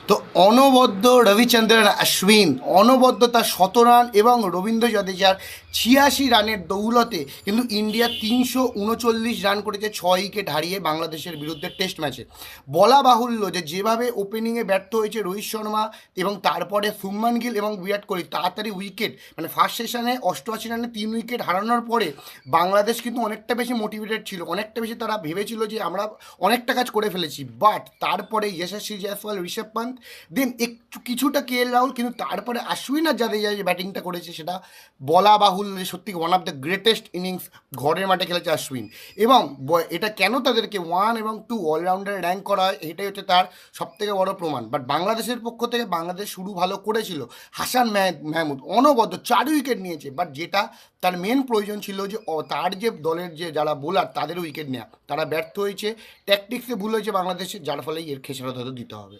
তো অনবদ্য রবিচন্দ্রন অশ্বিন অনবদ্য তার ১৭ রান এবং রবীন্দ্র জাদেজার ৮৬ রানের দৌলতে কিন্তু ইন্ডিয়া ৩৩৯ রান করেছে ৬ উইকেট হারিয়ে বাংলাদেশের বিরুদ্ধে টেস্ট ম্যাচে। বলা বাহুল্য যে যেভাবে ওপেনিংয়ে ব্যর্থ হয়েছে রোহিত শর্মা এবং তারপরে শুভমান গিল এবং বিরাট কোহলি তাড়াতাড়ি উইকেট, মানে ফার্স্ট সেশনে ৮৮ রানে ৩ উইকেট হারানোর পরে বাংলাদেশ কিন্তু অনেকটা বেশি মোটিভেটেড ছিল, অনেকটা বেশি তারা ভেবেছিল যে আমরা অনেকটা কাজ করে ফেলেছি। বাট তারপরে যশস্বী জয়সওয়াল, ঋষভ পান্ত, দেন একটু কিছুটা কে এল রাহুল, কিন্তু তারপরে অশ্বিন আর জাদেজা যে ব্যাটিংটা করেছে সেটা বলা বাহুল্য যে সত্যি one of the greatest innings ঘরের মাঠে খেলেছে অশ্বিন। এবং এটা কেন তাদেরকে 1 এবং 2 অলরাউন্ডারে র্যাঙ্ক করা হয় এটাই হচ্ছে তার সবথেকে বড় প্রমাণ। বাট বাংলাদেশের পক্ষ থেকে বাংলাদেশ শুরু ভালো করেছিল, হাসান মাহমুদ অনবদ্য 4 উইকেট নিয়েছে, বাট যেটা তার মেন প্রয়োজন ছিল যে তার যে দলের যে যারা বোলার তাদের উইকেট নেওয়া, তারা ব্যর্থ হয়েছে, ট্যাকটিক্সে ভুল হয়েছে বাংলাদেশের, যার ফলে এর খেসারত হয়তো দিতে হবে।